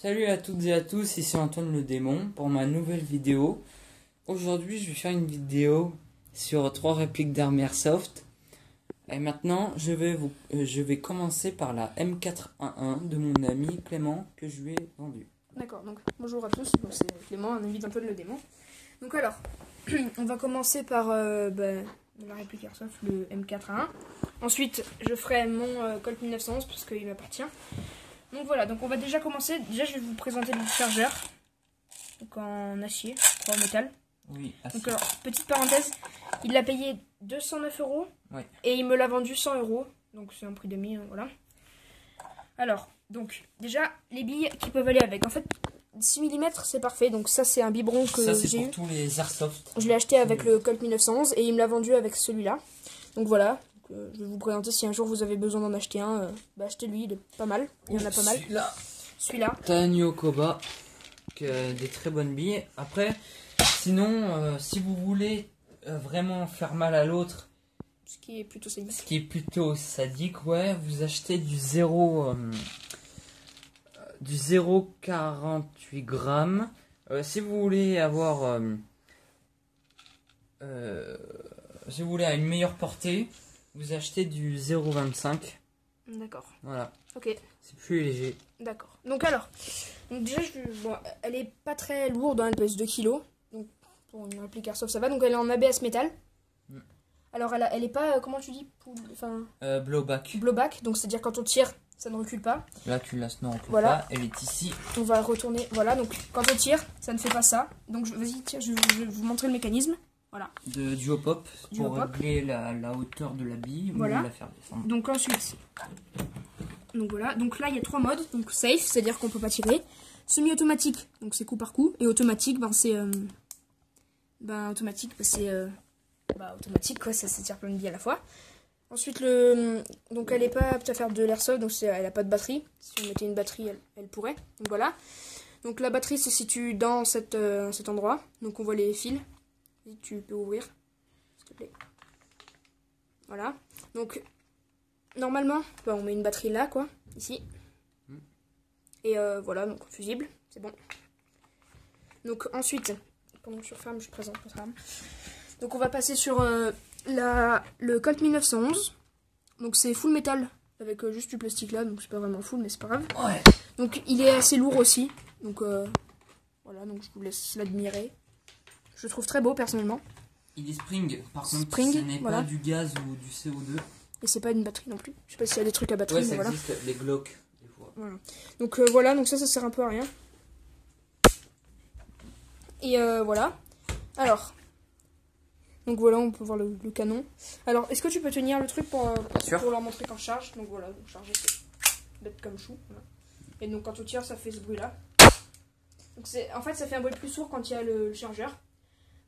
Salut à toutes et à tous, ici Antoine le démon pour ma nouvelle vidéo. Aujourd'hui je vais faire une vidéo sur 3 répliques d'armes Airsoft. Et maintenant je vais commencer par la M411 de mon ami Clément que je lui ai vendue. D'accord, donc bonjour à tous, donc c'est Clément, un ami d'Antoine le démon. Donc alors, on va commencer par la réplique Airsoft, le M4A1. Ensuite, je ferai mon Colt 1911 parce qu'il m'appartient. Donc voilà, donc on va déjà commencer. Déjà, je vais vous présenter le chargeur. Donc en acier, je crois, en métal. Oui, donc alors, petite parenthèse, il l'a payé 209 € oui. Et il me l'a vendu 100 €. Donc c'est un prix demi, voilà. Alors, donc déjà, les billes qui peuvent aller avec. En fait, 6 mm c'est parfait. Donc ça, c'est un biberon que ça, c'est j'ai pour eu. tous les Airsoft. Je l'ai acheté avec le Colt 1911 et il me l'a vendu avec celui-là. Donc voilà. Je vais vous présenter, si un jour vous avez besoin d'en acheter un, achetez-lui, il est pas mal. Il y en a pas mal. Celui-là. Tanyo Koba, des très bonnes billes. Après, sinon, si vous voulez vraiment faire mal à l'autre, Ce qui est plutôt sadique. Ce qui est plutôt sadique, ouais, vous achetez du 0,48 grammes. Si vous voulez avoir, si vous voulez à une meilleure portée, vous achetez du 0,25. D'accord. Voilà. Ok. C'est plus léger. D'accord. Donc alors, déjà, bon, elle est pas très lourde, hein, elle pèse 2 kg. Donc pour une réplique Airsoft, ça va. Donc elle est en ABS métal. Alors elle est pas, comment tu dis, Blowback. Blowback, donc c'est-à-dire quand on tire, ça ne recule pas. Là tu la ne recule voilà. pas, elle est ici. On va retourner, voilà, donc quand on tire, ça ne fait pas ça. Donc vas-y, tire, je vais vous montrer le mécanisme. Voilà. De duo pop pour régler la hauteur de la bille, voilà. Ou la faire descendre. Donc ensuite, donc voilà, donc là il y a 3 modes. Donc safe, c'est-à-dire qu'on peut pas tirer. Semi-automatique, donc c'est coup par coup. Et automatique, c'est automatique, automatique quoi, ça tire plein de billes à la fois. Ensuite donc elle est pas apte à faire de l'airsoft, donc elle a pas de batterie. Si on mettait une batterie, elle pourrait. Donc voilà. Donc la batterie se situe dans cet endroit. Donc on voit les fils. Tu peux ouvrir, s'il te plaît. Voilà. Donc normalement, on met une batterie là quoi, ici. Et voilà, donc fusible, c'est bon. Donc ensuite, pendant que je referme, je présente notre arme. Donc on va passer sur le Colt 1911. Donc c'est full métal avec juste du plastique là, donc c'est pas vraiment full mais c'est pas grave. Ouais. Donc il est assez lourd aussi. Donc voilà, donc je vous laisse l'admirer. Je le trouve très beau personnellement. Il est spring, par contre spring, ce n'est pas du gaz ou du CO2. Et c'est pas une batterie non plus. Je sais pas s'il y a des trucs à batterie, ouais, ça mais existe, les Glock des fois. Voilà. Donc voilà, donc ça sert un peu à rien. Et voilà. Alors. Donc voilà, on peut voir le canon. Alors, est-ce que tu peux tenir le truc pour leur montrer quand je charge? Donc voilà, donc charger c'est bête comme chou. Voilà. Et donc quand on tire, ça fait ce bruit là. Donc en fait, ça fait un bruit plus sourd quand il y a le chargeur.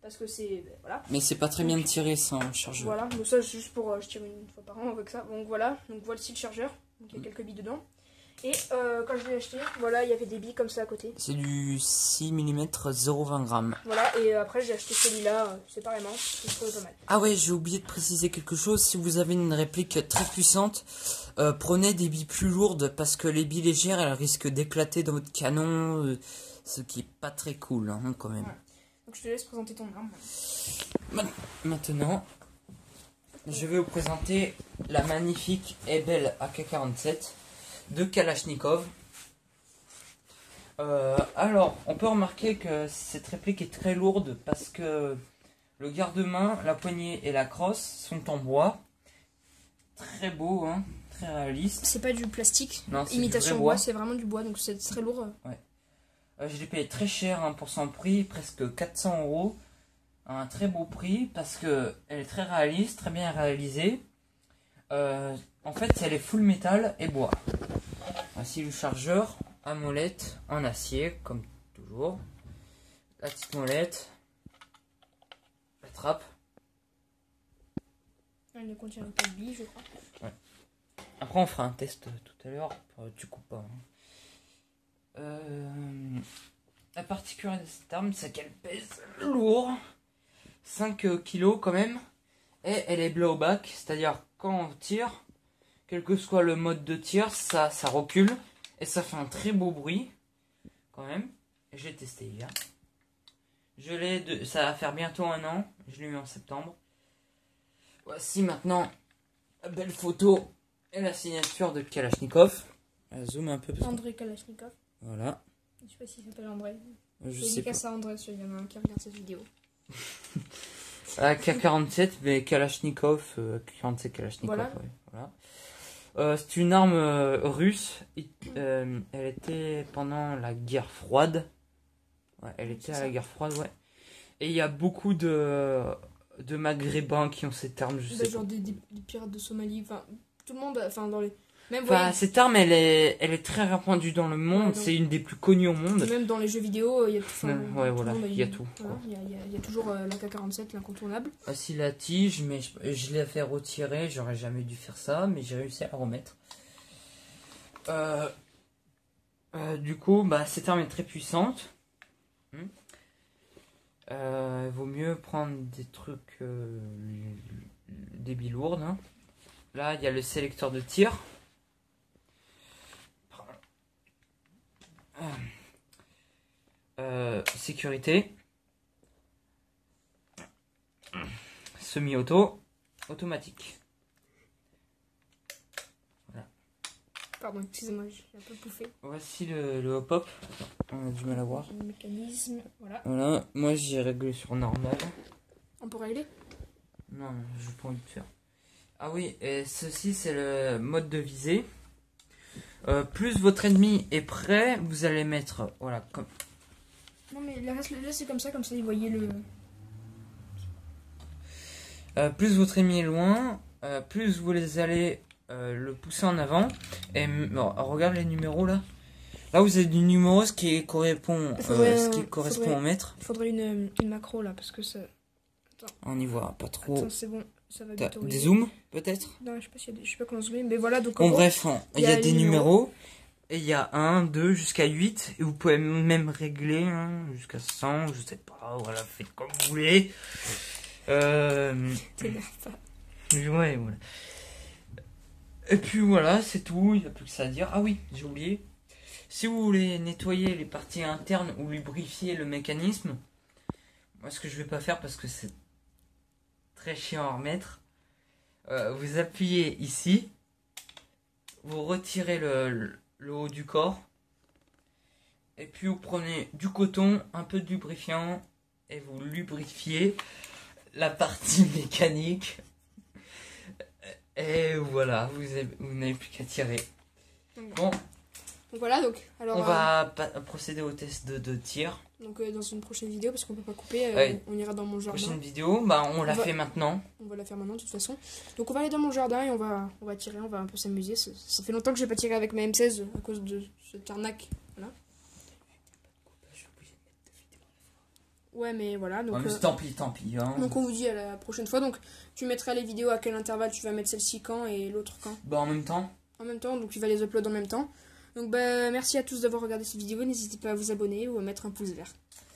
Parce que c'est... voilà. Mais c'est pas très bien de tirer sans chargeur. Voilà, donc ça c'est juste pour... je tire une fois par an avec ça. Donc voilà, donc voici le chargeur. Donc il y a quelques billes dedans. Et quand je l'ai acheté, voilà, il y avait des billes comme ça à côté. C'est du 6 mm 0,20 grammes. Voilà, et après j'ai acheté celui-là séparément, parce que je trouvais pas mal. Ah ouais, j'ai oublié de préciser quelque chose. Si vous avez une réplique très puissante, prenez des billes plus lourdes, parce que les billes légères, elles risquent d'éclater dans votre canon, ce qui est pas très cool, hein, quand même. Ouais. Donc je te laisse présenter ton arme. Maintenant, je vais vous présenter la magnifique et belle AK-47 de Kalachnikov. Alors, on peut remarquer que cette réplique est très lourde parce que le garde-main, la poignée et la crosse sont en bois. Très beau, hein, très réaliste. C'est pas du plastique, non, imitation bois, c'est vraiment du bois, donc c'est très lourd. Ouais. Je l'ai payé très cher hein, pour son prix, presque 400 €. Un très beau prix parce que elle est très réaliste, très bien réalisée. En fait, elle est full métal et bois. Voici le chargeur à molette en acier, comme toujours. La petite molette. La trappe. Elle ne contient pas de billes, je crois. Ouais. Après, on fera un test tout à l'heure. Tu coupes pas. Hein. La particularité de cette arme, c'est qu'elle pèse lourd. 5 kg quand même. Et elle est blowback, c'est-à-dire quand on tire, quel que soit le mode de tir, ça recule. Et ça fait un très beau bruit. quand même. J'ai testé hier. Je l'ai, ça va faire bientôt 1 an. Je l'ai eu en septembre. Voici maintenant la belle photo et la signature de Kalachnikov. Zoom un peu. André Kalachnikov. Voilà. Je sais pas s'il s'appelle André. Je sais pas. À André, il y en a un qui regarde cette vidéo. K47, mais Kalachnikov, K47 Kalachnikov. Voilà. Ouais, voilà. C'est une arme russe. Elle était pendant la guerre froide. Ouais, elle était à la guerre froide, ouais. Et il y a beaucoup de maghrébins qui ont cette arme, je sais Genre pas. des pirates de Somalie, enfin tout le monde, enfin dans les... Même, Enfin, ouais, cette arme, elle est très répandue dans le monde. Ouais, C'est une des plus connues au monde. même dans les jeux vidéo, il y a tout. Ouais, voilà, il y a tout. Voilà, il y a toujours la K47, l'incontournable. Voici la tige, mais je l'ai fait retirer. J'aurais jamais dû faire ça, mais j'ai réussi à la remettre. Du coup, bah, cette arme est très puissante. Vaut mieux prendre des trucs des bilourdes. Hein. Là, il y a le sélecteur de tir. Sécurité. Semi-auto. Automatique. Voilà. Pardon, excusez-moi, j'ai un peu pouffé. Voici le hop-hop. On a du mal à voir. Le mécanisme, voilà. Voilà, moi j'ai réglé sur normal. On peut régler? Non, je n'ai pas envie de faire. Ah oui, et ceci c'est le mode de visée. Plus votre ennemi est prêt, vous allez mettre, voilà, comme... Non mais là c'est comme ça, vous voyez le... plus votre ennemi est loin, plus vous les allez le pousser en avant. Et regarde les numéros là. Là vous avez du numéro, ce qui correspond, au mètre. Il faudrait une macro là, parce que ça... Attends. On y voit pas trop. Attends, c'est bon, ça va bientôt. Des zooms peut-être? Non, je sais pas comment zoomer, mais voilà, donc... Bon bref, il y a des numéros. Et il y a 1, 2 jusqu'à 8. Et vous pouvez même régler jusqu'à 100, je sais pas. Voilà, faites comme vous voulez. T'énerve pas. Ouais, voilà. Et puis voilà, c'est tout. Il n'y a plus que ça à dire. Ah oui, j'ai oublié. Si vous voulez nettoyer les parties internes ou lubrifier le mécanisme, moi ce que je vais pas faire parce que c'est très chiant à remettre, vous appuyez ici, vous retirez le haut du corps, et puis vous prenez du coton, un peu de lubrifiant, et vous lubrifiez la partie mécanique. Et voilà, vous n'avez plus qu'à tirer. Bon. Donc voilà, donc... Alors, on va procéder au test de tir. Donc dans une prochaine vidéo, parce qu'on peut pas couper, on ira dans mon jardin. Prochaine vidéo, bah on la fait maintenant. On va la faire maintenant de toute façon. Donc on va aller dans mon jardin et on va tirer, on va un peu s'amuser. Ça fait longtemps que j'ai pas tiré avec ma M16 à cause de cette arnaque. Voilà. Ouais, mais voilà. Donc, ouais, mais tant pis. Hein. Donc on vous dit à la prochaine fois. Donc tu mettras les vidéos à quel intervalle tu vas mettre celle-ci quand et l'autre quand? Bah en même temps. En même temps, donc tu vas les uploader en même temps. Donc bah merci à tous d'avoir regardé cette vidéo. N'hésitez pas à vous abonner ou à mettre un pouce vert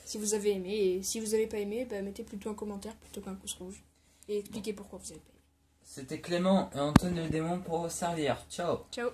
si vous avez aimé. Et si vous n'avez pas aimé, bah mettez plutôt un commentaire plutôt qu'un pouce rouge. Et expliquez pourquoi vous avez pas aimé. C'était Clément et Antoine le démon pour vous servir. Ciao. Ciao.